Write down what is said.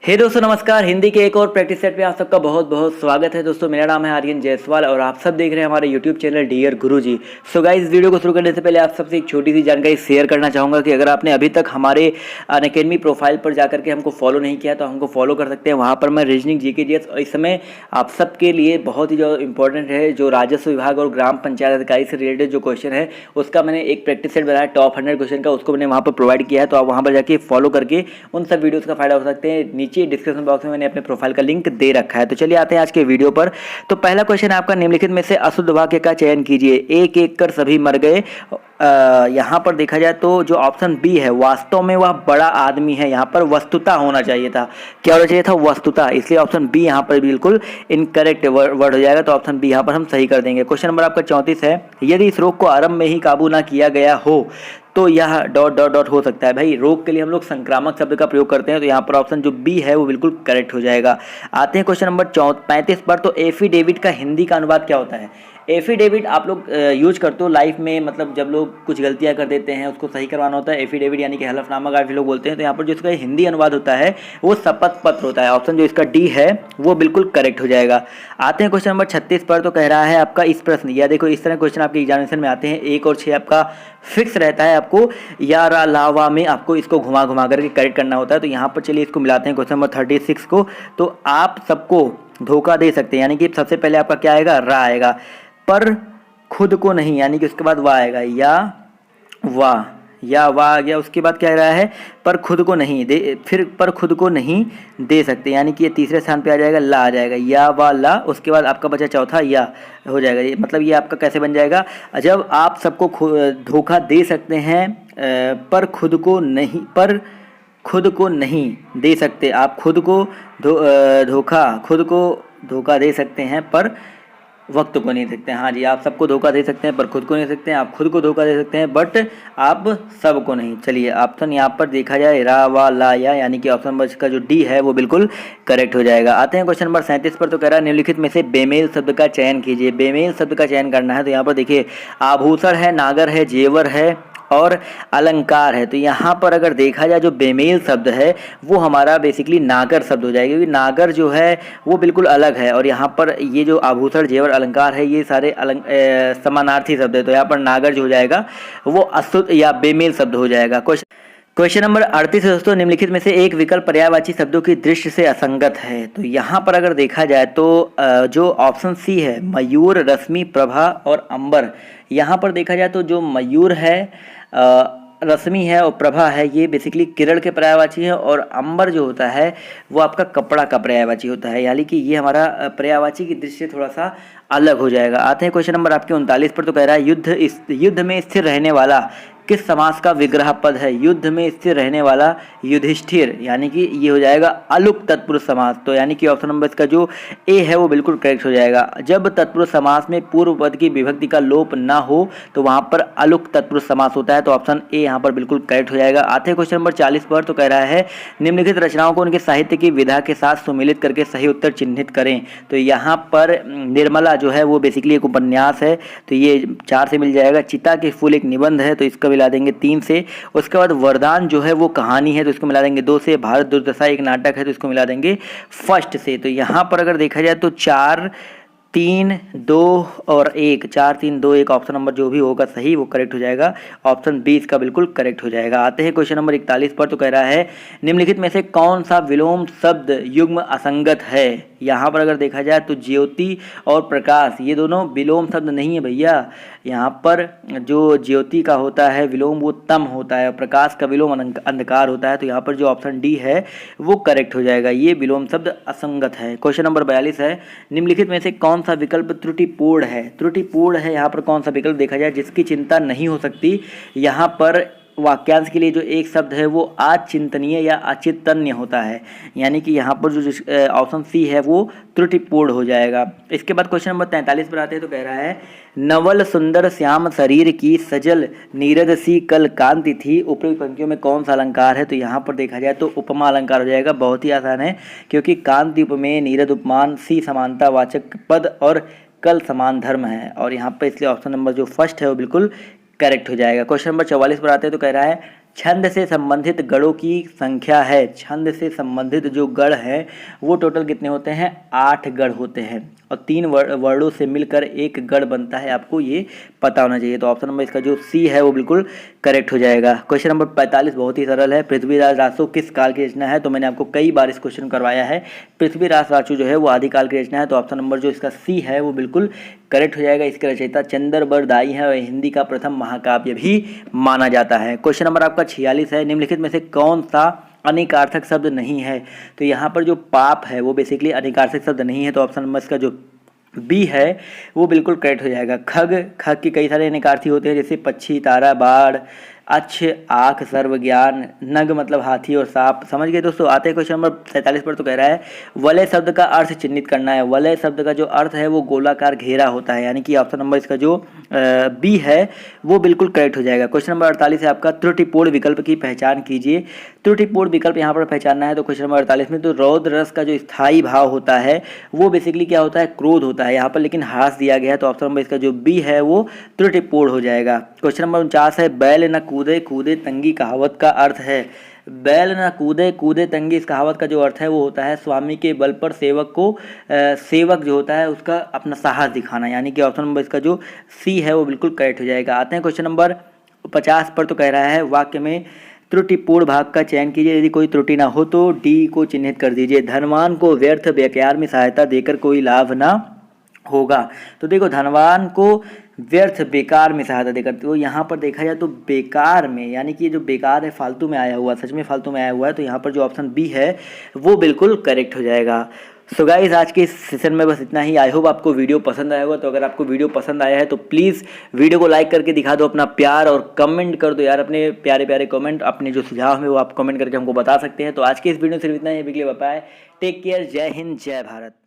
हे दोस्तों नमस्कार। हिंदी के एक और प्रैक्टिस सेट पे आप सबका बहुत बहुत स्वागत है। दोस्तों मेरा नाम है आर्यन जायसवाल और आप सब देख रहे हैं हमारे यूट्यूब चैनल डियर गुरुजी। सो गाइस, इस वीडियो को शुरू करने से पहले आप सबसे एक छोटी सी जानकारी शेयर करना चाहूँगा कि अगर आपने अभी तक हमारे अनअकैडमी प्रोफाइल पर जाकर के हमको फॉलो नहीं किया तो हमको फॉलो कर सकते हैं। वहाँ पर मैं रीजनिंग जीके जीएस और इस समय आप सबके लिए बहुत ही जो इंपॉर्टेंट है, जो राजस्व विभाग और ग्राम पंचायत अधिकारी से रिलेटेड जो क्वेश्चन है उसका मैंने एक प्रैक्टिस सेट बनाया टॉप 100 क्वेश्चन का, उसको मैंने वहाँ पर प्रोवाइड किया है। तो आप वहाँ पर जाके फॉलो करके उन सब वीडियोज़ का फायदा उठा सकते हैं। नीचे डिस्क्रिप्शन बॉक्स में मैंने अपने प्रोफाइल का लिंक दे रखा है। तो चलिए आते हैं आज के वीडियो पर। तो पहला क्वेश्चन है आपका, निम्नलिखित में से अशुद्ध वाक्य का चयन कीजिए। एक एक कर सभी मर गए। यहाँ पर देखा जाए तो जो ऑप्शन बी है, वास्तव में वह बड़ा आदमी है, यहाँ पर वस्तुता होना चाहिए था। क्या होना चाहिए था? वस्तुता। इसलिए ऑप्शन बी यहाँ पर बिल्कुल इनकरेक्ट वर्ड हो जाएगा। तो ऑप्शन बी यहाँ पर हम सही कर देंगे। क्वेश्चन नंबर आपका 34 है, यदि इस रोग को आरंभ में ही काबू ना किया गया हो तो यह डॉट डॉट डॉट हो सकता है। भाई, रोग के लिए हम लोग संक्रामक शब्द का प्रयोग करते हैं, तो यहाँ पर ऑप्शन जो बी है वो बिल्कुल करेक्ट हो जाएगा। आते हैं क्वेश्चन नंबर 35 पर। तो एफिडेविट का हिंदी का अनुवाद क्या होता है? एफिडेविट आप लोग यूज करते हो लाइफ में, मतलब जब लोग कुछ गलतियां कर देते हैं उसको सही करवाना होता है। एफिडेविट यानी कि हलफनामा काफी लोग बोलते हैं। तो यहाँ पर जो इसका हिंदी अनुवाद होता है वो शपथ पत्र होता है। ऑप्शन जो इसका डी है वो बिल्कुल करेक्ट हो जाएगा। आते हैं क्वेश्चन नंबर 36 पर। तो कह रहा है आपका इस प्रश्न, या देखो इस तरह क्वेश्चन आपके एग्जामिनेशन में आते हैं, 1 और 6 आपका फिक्स रहता है, आपको या रा लावा में आपको इसको घुमा घुमा करके करेक्ट करना होता है। तो यहाँ पर चलिए इसको मिलाते हैं क्वेश्चन नंबर 36 को। तो आप सबको धोखा दे सकते हैं, यानी कि सबसे पहले आपका क्या आएगा? रा आएगा, पर खुद को नहीं, यानी कि उसके बाद वाह आएगा, या वाह आ गया। उसके बाद क्या आ रहा है? पर खुद को नहीं दे, फिर पर खुद को नहीं दे सकते, यानी कि ये तीसरे स्थान पे आ जाएगा, ला आ जाएगा, या वा ला। उसके बाद आपका बचा चौथा या हो जाएगा। ये मतलब ये आपका कैसे बन जाएगा? जब आप सबको धोखा दे सकते हैं पर खुद को नहीं दे सकते, आप खुद को धोखा दे सकते हैं पर वक्त को नहीं सकते। हाँ जी, आप सबको धोखा दे सकते हैं पर खुद को नहीं सकते हैं। आप खुद को धोखा दे सकते हैं बट आप सबको नहीं। चलिए ऑप्शन यहाँ पर देखा जाए रा वा ला या, यानी कि ऑप्शन नंबर का जो डी है वो बिल्कुल करेक्ट हो जाएगा। आते हैं क्वेश्चन नंबर 37 पर। तो कह रहा है निम्नलिखित में से बेमेल शब्द का चयन कीजिए। बेमेल शब्द का चयन करना है। तो यहाँ पर देखिए, आभूषण है, नागर है, जेवर है और अलंकार है। तो यहाँ पर अगर देखा जाए जो बेमेल शब्द है वो हमारा बेसिकली नागर शब्द हो जाएगा, क्योंकि नागर जो है वो बिल्कुल अलग है और यहाँ पर ये जो आभूषण जेवर अलंकार है ये सारे समानार्थी शब्द है। तो यहाँ पर नागर जो हो जाएगा वो अशुद्ध या बेमेल शब्द हो जाएगा। क्वेश्चन नंबर 38 है दोस्तों, निम्नलिखित में से एक विकल्प पर्यायवाची शब्दों की दृष्टि से असंगत है। तो यहाँ पर अगर देखा जाए तो जो ऑप्शन सी है, मयूर, रश्मि, प्रभा और अंबर, यहाँ पर देखा जाए तो जो मयूर है, रश्मि है और प्रभा है, ये बेसिकली किरण के पर्यायवाची है और अंबर जो होता है वो आपका कपड़ा का पर्यायवाची होता है, यानी कि ये हमारा पर्यायवाची की दृष्टि से थोड़ा सा अलग हो जाएगा। आते हैं क्वेश्चन नंबर आपके 39 पर। तो कह रहा है युद्ध में स्थिर रहने वाला किस समास का विग्रह पद है? युद्ध में स्थिर रहने वाला युधिष्ठिर, यानी कि ये हो जाएगा अलुक तत्पुरुष समास। तो यानी कि ऑप्शन नंबर इसका जो ए है वो बिल्कुल करेक्ट हो जाएगा। जब तत्पुरुष समास में पूर्व पद की विभक्ति का लोप ना हो तो वहां पर अलुक तत्पुरुष समास होता है। तो ऑप्शन ए यहाँ पर बिल्कुल करेक्ट हो जाएगा। आते हैं क्वेश्चन नंबर 40 पर। तो कह रहा है निम्नलिखित रचनाओं को उनके साहित्य की विधा के साथ सुमिलित करके सही उत्तर चिन्हित करें। तो यहाँ पर निर्मला जो है वो बेसिकली एक उपन्यास है, तो ये 4 से मिल जाएगा। चिता के फूल एक निबंध है, तो इसका मिला देंगे 3 से। उसके बाद वरदान जो है वो कहानी है, तो इसको मिला देंगे 2 से। भारत दुर्दशा एक नाटक है, तो इसको मिला देंगे फर्स्ट से। तो यहाँ पर अगर देखा जाए तो 4, 3, 2 और 1, 4, 3, 2, 1 ऑप्शन नंबर जो भी होगा सही वो करेक्ट हो जाएगा। ऑप्शन 20 का बिल्कुल करेक्ट हो जाएगा। आते हैं क्वेश्चन नंबर 41 पर। तो कह रहा है निम्नलिखित में से कौन सा विलोम शब्द युग्म असंगत है? यहाँ पर अगर देखा जाए तो ज्योति और प्रकाश ये दोनों विलोम शब्द नहीं है भैया। यहाँ पर जो ज्योति का होता है विलोम वो तम होता है और प्रकाश का विलोम अंधकार होता है। तो यहाँ पर जो ऑप्शन डी है वो करेक्ट हो जाएगा, ये विलोम शब्द असंगत है। क्वेश्चन नंबर 42 है, निम्नलिखित में से कौन सा विकल्प त्रुटिपूर्ण है? त्रुटिपूर्ण है यहाँ पर कौन सा विकल्प देखा जाए जिसकी चिंता नहीं हो सकती? यहाँ पर वाक्यांश के लिए जो एक शब्द है वो अचिंतनीय या अचिंतन्य होता है, यानी कि यहाँ पर जो ऑप्शन सी है वो त्रुटिपूर्ण हो जाएगा। इसके बाद क्वेश्चन नंबर 43 पर आते हैं। तो कह रहा है नवल सुंदर श्याम शरीर की सजल नीरद सी कल कांति थी, ऊपरी पंक्तियों में कौन सा अलंकार है? तो यहाँ पर देखा जाए तो उपमा अलंकार हो जाएगा। बहुत ही आसान है, क्योंकि कांति उपमेय, नीरद उपमान, सी समानता वाचक पद और कल समान धर्म है, और यहाँ पर इसलिए ऑप्शन नंबर जो फर्स्ट है वो बिल्कुल करेक्ट हो जाएगा। क्वेश्चन नंबर 44 पर आते हैं। तो कह रहा है छंद से संबंधित गणों की संख्या है। छंद से संबंधित जो गण हैं वो टोटल कितने होते हैं? 8 गण होते हैं और 3 वर्णों से मिलकर एक गण बनता है, आपको ये पता होना चाहिए। तो ऑप्शन नंबर इसका जो सी है वो बिल्कुल करेक्ट हो जाएगा। क्वेश्चन नंबर 45 बहुत ही सरल है। पृथ्वीराज रासो किस काल की रचना है? तो मैंने आपको कई बार इस क्वेश्चन करवाया है। पृथ्वीराज रासो जो है वो आदिकाल की रचना है, तो ऑप्शन नंबर जो इसका सी है वो बिल्कुल करेक्ट हो जाएगा। इसके रचयिता चंद्रबरदाई है और हिंदी का प्रथम महाकाव्य भी माना जाता है। क्वेश्चन नंबर आपका 46 है। निम्नलिखित में से कौन सा अनेकार्थक शब्द नहीं है? तो यहाँ पर जो पाप है वो बेसिकली अनेकार्थक शब्द नहीं है, तो ऑप्शन नंबर इसका जो बी है वो बिल्कुल करेक्ट हो जाएगा। खग, खग के कई सारे अनेकार्थी होते हैं, जैसे पक्षी, तारा, बाढ़, अच्छ, आँख, सर्व ज्ञान, नग मतलब हाथी और सांप। समझ गए दोस्तों। आते हैं क्वेश्चन नंबर 47 पर। तो कह रहा है वलय शब्द का अर्थ चिन्हित करना है। वलय शब्द का जो अर्थ है वो गोलाकार घेरा होता है, यानी कि ऑप्शन नंबर इसका जो बी है वो बिल्कुल करेक्ट हो जाएगा। क्वेश्चन नंबर 48 है आपका, त्रुटिपूर्ण विकल्प की पहचान कीजिए। त्रुटिपूर्ण विकल्प यहाँ पर पहचानना है तो क्वेश्चन नंबर 48 में तो रौद्र रस का जो स्थायी भाव होता है वो बेसिकली क्या होता है? क्रोध होता है। यहाँ पर लेकिन हास दिया गया है, तो ऑप्शन नंबर इसका जो बी है वो त्रुटिपूर्ण हो जाएगा। क्वेश्चन नंबर 49 है, बैल न कूदे कूदे तंगी कहावत का अर्थ है। बैल न कूदे कूदे तंगी, इस कहावत का जो अर्थ है वो होता है स्वामी के बल पर सेवक को सेवक जो होता है उसका अपना साहस दिखाना, यानी कि ऑप्शन नंबर इसका जो सी है वो बिल्कुल करेक्ट हो जाएगा। आते हैं क्वेश्चन नंबर 50 पर। तो कह रहा है वाक्य में त्रुटिपूर्ण भाग का चयन कीजिए, यदि कोई त्रुटि ना हो तो डी को चिन्हित कर दीजिए। धनवान को व्यर्थ व्यापार में सहायता देकर कोई लाभ ना होगा। तो देखो, धनवान को व्यर्थ बेकार में सहायता देकर, तो यहाँ पर देखा जाए तो बेकार में, यानी कि जो बेकार है फालतू में आया हुआ, सच में फालतू में आया हुआ है, तो यहाँ पर जो ऑप्शन बी है वो बिल्कुल करेक्ट हो जाएगा। सो गाइस, आज के इस सेशन में बस इतना ही। आई होप आपको वीडियो पसंद आया होगा। तो अगर आपको वीडियो पसंद आया है तो प्लीज़ वीडियो को लाइक करके दिखा दो अपना प्यार और कमेंट कर दो यार, अपने प्यारे प्यारे कमेंट, अपने जो सुझाव है वो आप कमेंट करके हमको बता सकते हैं। तो आज के इस वीडियो में सिर्फ इतना ही। बाय, टेक केयर, जय हिंद, जय भारत।